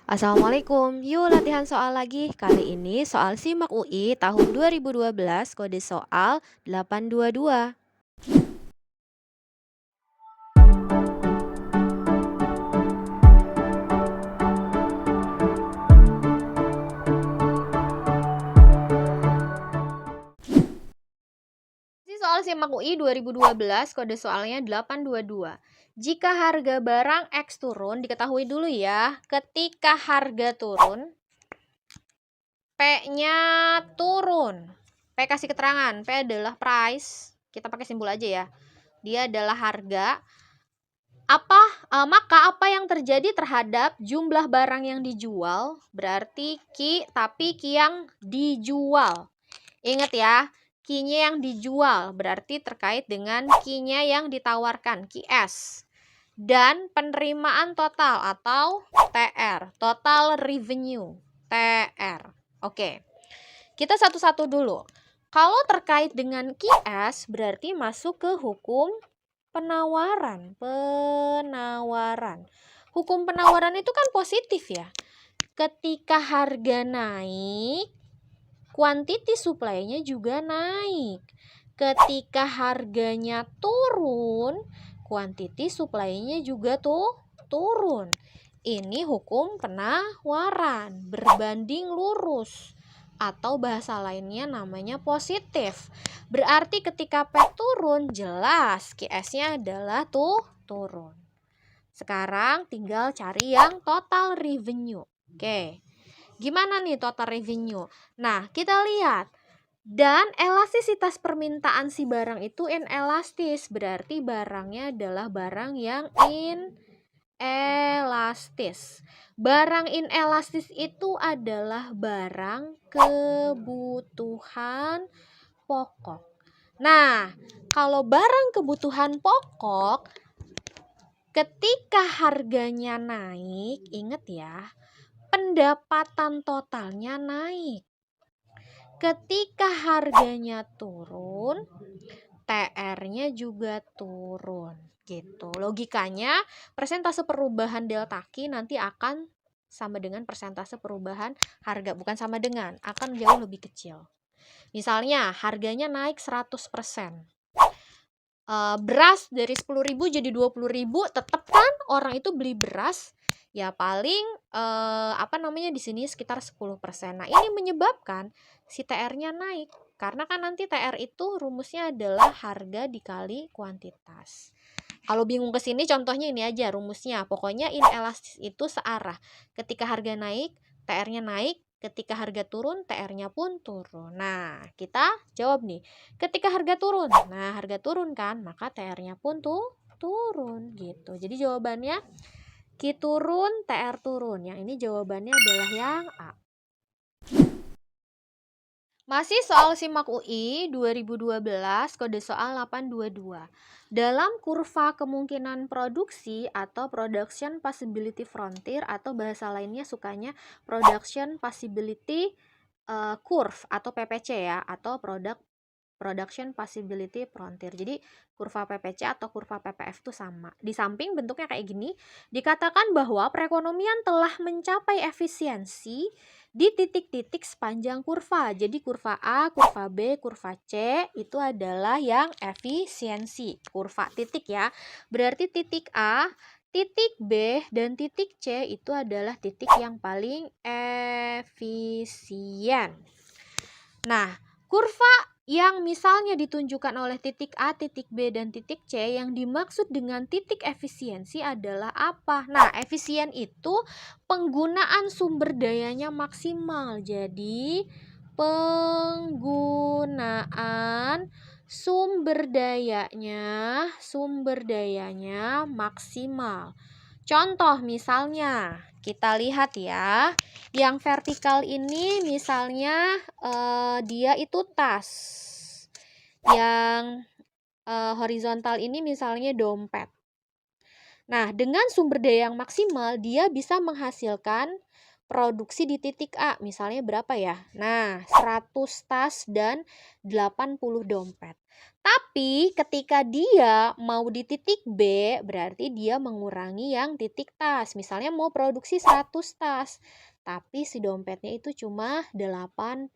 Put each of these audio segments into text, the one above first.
Assalamualaikum, yuk latihan soal lagi. Kali ini soal SIMAK UI tahun 2012 kode soal 822. Ini soal SIMAK UI 2012 kode soalnya 822. Jika harga barang X turun, diketahui dulu ya, ketika harga turun, P-nya turun. P kasih keterangan, P adalah price. Kita pakai simbol aja ya. Dia adalah harga. Maka apa yang terjadi terhadap jumlah barang yang dijual berarti Q, tapi Q yang dijual. Ingat ya, Q-nya yang dijual berarti terkait dengan Q-nya yang ditawarkan, QS. Dan penerimaan total atau TR, total revenue, TR. Oke, kita satu-satu dulu. Kalau terkait dengan QS berarti masuk ke hukum penawaran. Hukum penawaran itu kan positif ya. Ketika harga naik, quantity supply-nya juga naik. Ketika harganya turun, quantity supply-nya juga turun. Ini hukum penawaran, berbanding lurus. Atau bahasa lainnya namanya positif. Berarti ketika P turun, jelas QS-nya adalah turun. Sekarang tinggal cari yang total revenue. Oke, gimana nih total revenue? Nah, kita lihat. Dan elastisitas permintaan si barang itu inelastis. Berarti barangnya adalah barang yang inelastis. Barang inelastis itu adalah barang kebutuhan pokok. Nah, kalau barang kebutuhan pokok, ketika harganya naik, ingat ya, pendapatan totalnya naik. Ketika harganya turun, TR-nya juga turun. Gitu. Logikanya, persentase perubahan delta Q nanti akan sama dengan persentase perubahan harga. Bukan sama dengan, akan jauh lebih kecil. Misalnya, harganya naik 100%. Beras dari 10.000 jadi 20.000, tetap kan orang itu beli beras ya paling di sini sekitar 10%. Nah, ini menyebabkan si TR-nya naik. Karena kan nanti TR itu rumusnya adalah harga dikali kuantitas. Kalau bingung ke sini contohnya ini aja rumusnya. Pokoknya inelastis itu searah. Ketika harga naik, TR-nya naik. Ketika harga turun, TR-nya pun turun. Nah, kita jawab nih. Ketika harga turun. Nah, harga turun kan, maka TR-nya pun turun gitu. Jadi jawabannya Q turun, TR turun. Yang ini jawabannya adalah yang A. Masih soal SIMAK UI 2012 kode soal 822. Dalam kurva kemungkinan produksi atau production possibility frontier atau bahasa lainnya sukanya production possibility curve atau PPC ya, atau production possibility frontier. Jadi kurva PPC atau kurva PPF itu sama. Di samping bentuknya kayak gini, dikatakan bahwa perekonomian telah mencapai efisiensi di titik-titik sepanjang kurva. Jadi kurva A, kurva B, kurva C itu adalah yang efisiensi. Kurva titik ya. Berarti titik A, titik B, dan titik C itu adalah titik yang paling efisien. Nah, kurva yang misalnya ditunjukkan oleh titik A, titik B, dan titik C yang dimaksud dengan titik efisiensi adalah apa? Nah, efisien itu penggunaan sumber dayanya maksimal. Jadi, penggunaan sumber dayanya maksimal. Contoh misalnya, kita lihat ya, yang vertikal ini misalnya dia itu tas. Yang horizontal ini misalnya dompet. Nah, dengan sumber daya yang maksimal, dia bisa menghasilkan produksi di titik A, misalnya berapa ya? Nah, 100 tas dan 80 dompet. Tapi ketika dia mau di titik B, berarti dia mengurangi yang titik tas. Misalnya mau produksi 100 tas, tapi si dompetnya itu cuma 80.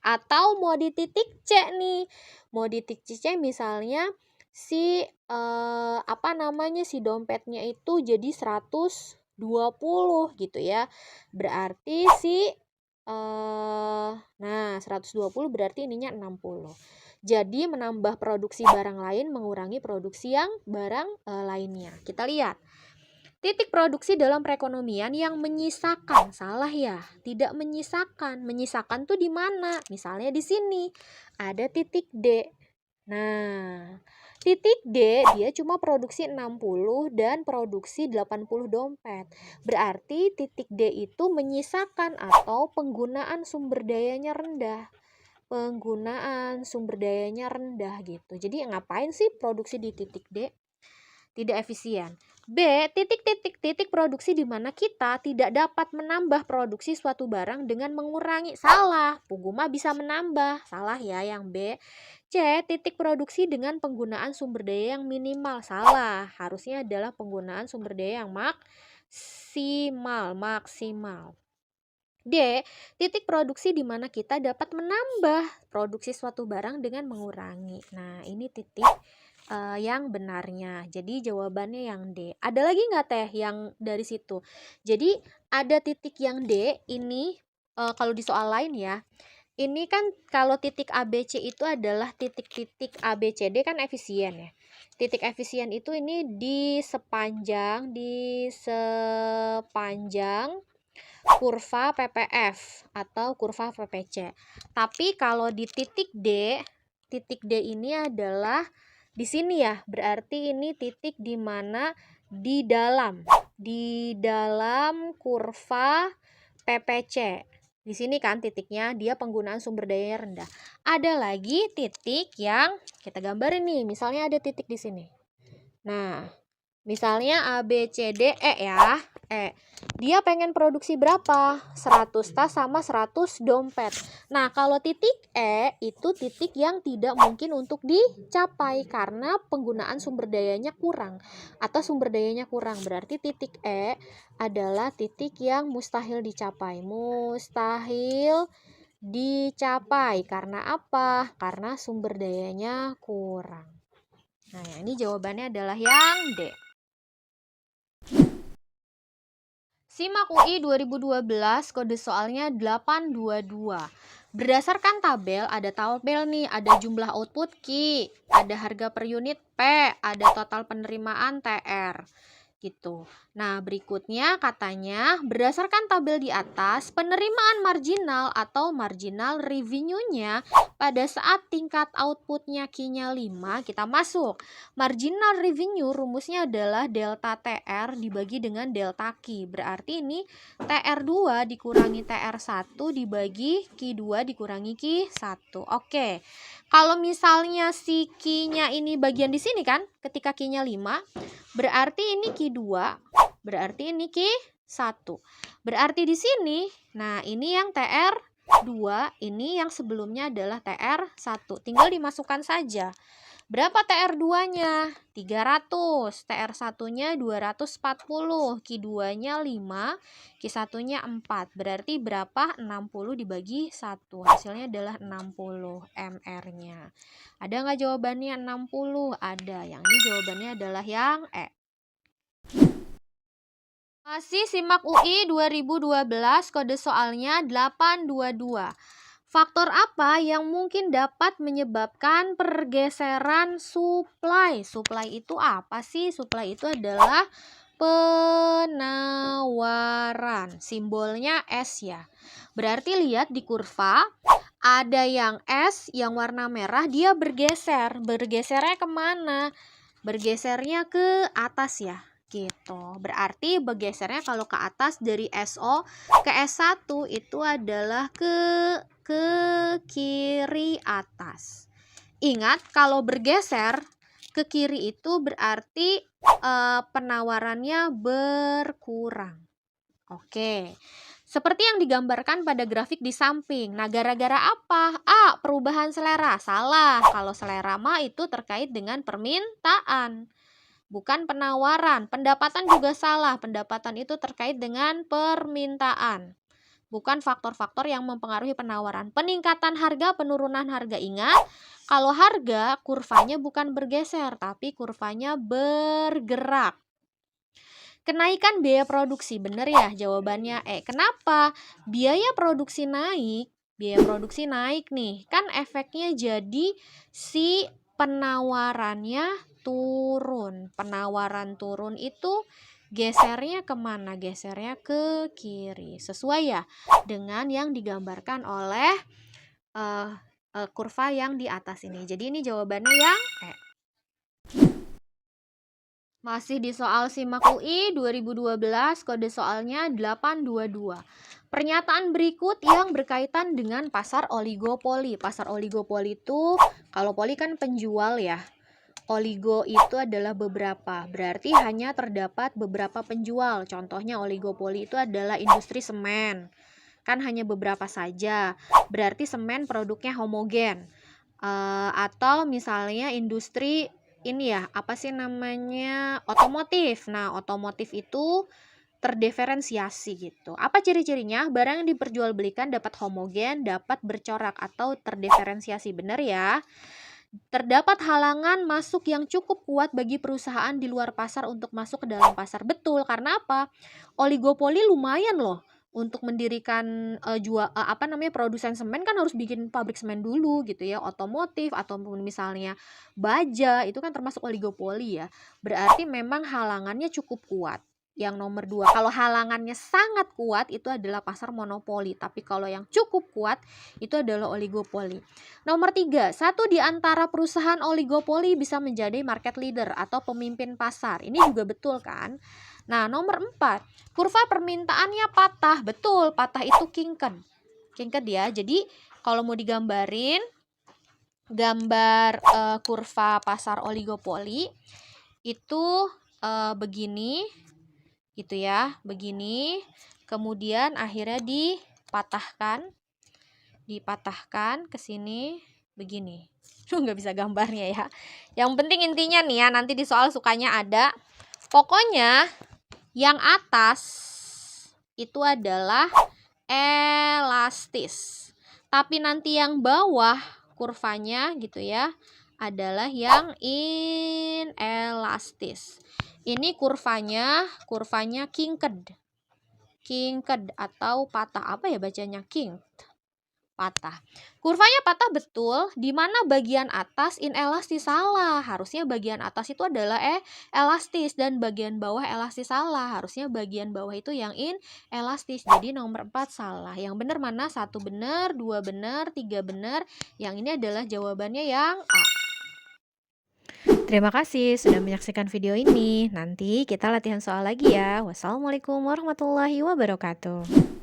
Atau mau di titik C nih. Mau di titik C misalnya si si dompetnya itu jadi 120 gitu ya. Berarti nah 120 berarti ininya 60. Jadi menambah produksi barang lain mengurangi produksi yang barang lainnya. Kita lihat. Titik produksi dalam perekonomian yang menyisakan. Salah ya? Tidak menyisakan. Menyisakan tuh di mana? Misalnya di sini. Ada titik D. Nah, titik D dia cuma produksi 60 dan produksi 80 dompet. Berarti titik D itu menyisakan atau penggunaan sumber dayanya rendah. Penggunaan sumber dayanya rendah gitu. Jadi ngapain sih produksi di titik D? Tidak efisien. B, titik produksi di mana kita tidak dapat menambah produksi suatu barang dengan mengurangi. Salah, Puguma bisa menambah. Salah ya yang B. C, titik produksi dengan penggunaan sumber daya yang minimal. Salah, harusnya adalah penggunaan sumber daya yang maksimal. D, titik produksi di mana kita dapat menambah produksi suatu barang dengan mengurangi. Nah, ini titik yang benarnya. Jadi jawabannya yang D. Ada lagi nggak Teh yang dari situ? Jadi ada titik yang D ini kalau di soal lain ya. Ini kan kalau titik ABC itu adalah titik-titik ABCD kan efisien ya. Titik efisien itu ini di sepanjang kurva PPF atau kurva PPC. Tapi kalau di titik D ini adalah di sini ya, berarti ini titik di mana di dalam kurva PPC. Di sini kan titiknya dia penggunaan sumber daya rendah. Ada lagi titik yang kita gambarin nih, misalnya ada titik di sini. Nah, misalnya A, B, C, D, E ya. Dia pengen produksi berapa? 100 tas sama 100 dompet. Nah, kalau titik E itu titik yang tidak mungkin untuk dicapai karena penggunaan sumber dayanya kurang atau sumber dayanya kurang. Berarti titik E adalah titik yang mustahil dicapai. Mustahil dicapai. Karena apa? Karena sumber dayanya kurang. Nah, ini jawabannya adalah yang D. Simak UI 2012, kode soalnya 822. Berdasarkan tabel, ada tabel nih, ada jumlah output Q, ada harga per unit P, ada total penerimaan TR. Gitu. Nah, berikutnya katanya berdasarkan tabel di atas, penerimaan marginal atau marginal revenue-nya pada saat tingkat outputnya Q-nya 5, kita masuk. Marginal revenue rumusnya adalah delta TR dibagi dengan delta Q. Berarti ini TR2 dikurangi TR1 dibagi Q2 dikurangi Q1. Oke. Kalau misalnya si Q-nya ini bagian di sini kan, ketika Q-nya 5, berarti ini Q2, berarti ini Q1. Berarti di sini, nah ini yang TR2, ini yang sebelumnya adalah TR1. Tinggal dimasukkan saja. Berapa TR2-nya? 300. TR1-nya 240. Q2-nya 5. Q1-nya 4. Berarti berapa? 60 dibagi 1. Hasilnya adalah 60 MR-nya. Ada nggak jawabannya 60? Ada. Yang ini jawabannya adalah yang E. Masih simak UI 2012, kode soalnya 822. Faktor apa yang mungkin dapat menyebabkan pergeseran supply? Supply itu apa sih? Supply itu adalah penawaran. Simbolnya S ya. Berarti lihat di kurva, ada yang S yang warna merah, dia bergeser. Bergesernya kemana? Bergesernya ke atas ya. Gitu. Berarti bergesernya kalau ke atas dari SO ke S1 itu adalah ke kiri atas. Ingat, kalau bergeser ke kiri itu berarti penawarannya berkurang. Oke. Seperti yang digambarkan pada grafik di samping. Nah, gara-gara apa? A. Perubahan selera. Salah. Kalau selera mah itu terkait dengan permintaan, bukan penawaran. Pendapatan juga salah. Pendapatan itu terkait dengan permintaan, bukan faktor-faktor yang mempengaruhi penawaran. Peningkatan harga, penurunan harga. Ingat, kalau harga kurvanya bukan bergeser, tapi kurvanya bergerak. Kenaikan biaya produksi, bener ya jawabannya E. Kenapa? Biaya produksi naik nih, kan efeknya jadi si penawarannya turun. Penawaran turun itu gesernya kemana? Gesernya ke kiri. Sesuai ya dengan yang digambarkan oleh kurva yang di atas ini. Jadi ini jawabannya yang E. Masih di soal SIMAK UI 2012, kode soalnya 822. Pernyataan berikut yang berkaitan dengan pasar oligopoli. Pasar oligopoli itu, kalau poli kan penjual ya. Oligo itu adalah beberapa, berarti hanya terdapat beberapa penjual. Contohnya oligopoli itu adalah industri semen. Kan hanya beberapa saja, berarti semen produknya homogen. Atau misalnya industri ini ya, apa sih namanya, otomotif. Nah, otomotif itu terdiferensiasi gitu. Apa ciri-cirinya? Barang yang diperjualbelikan dapat homogen, dapat bercorak atau terdiferensiasi. Benar ya? Terdapat halangan masuk yang cukup kuat bagi perusahaan di luar pasar untuk masuk ke dalam pasar. Betul, karena apa? Oligopoli lumayan loh. Untuk mendirikan produsen semen kan harus bikin pabrik semen dulu gitu ya. Otomotif ataupun misalnya baja itu kan termasuk oligopoli ya. Berarti memang halangannya cukup kuat. Yang nomor 2, kalau halangannya sangat kuat itu adalah pasar monopoli. Tapi kalau yang cukup kuat itu adalah oligopoli. Nomor 3, satu di antara perusahaan oligopoli bisa menjadi market leader atau pemimpin pasar. Ini juga betul kan? Nah, nomor 4, kurva permintaannya patah. Betul, patah itu kingked. Kingked ya. Jadi, kalau mau digambarin gambar kurva pasar oligopoli itu begini gitu ya, begini. Kemudian akhirnya dipatahkan ke sini begini. Nggak bisa gambarnya ya. Yang penting intinya nih ya, nanti di soal sukanya ada. Pokoknya yang atas itu adalah elastis. Tapi nanti yang bawah kurvanya gitu ya adalah yang inelastis. Ini kurvanya kingked. Kingked atau patah. Apa ya bacanya? Kingked. Patah. Kurvanya patah betul, di mana bagian atas inelastis. Salah. Harusnya bagian atas itu adalah elastis dan bagian bawah elastis. Salah. Harusnya bagian bawah itu yang inelastis. Jadi nomor 4 salah. Yang benar mana? 1 benar, 2 benar, 3 benar. Yang ini adalah jawabannya yang A. Terima kasih sudah menyaksikan video ini. Nanti kita latihan soal lagi ya. Wassalamualaikum warahmatullahi wabarakatuh.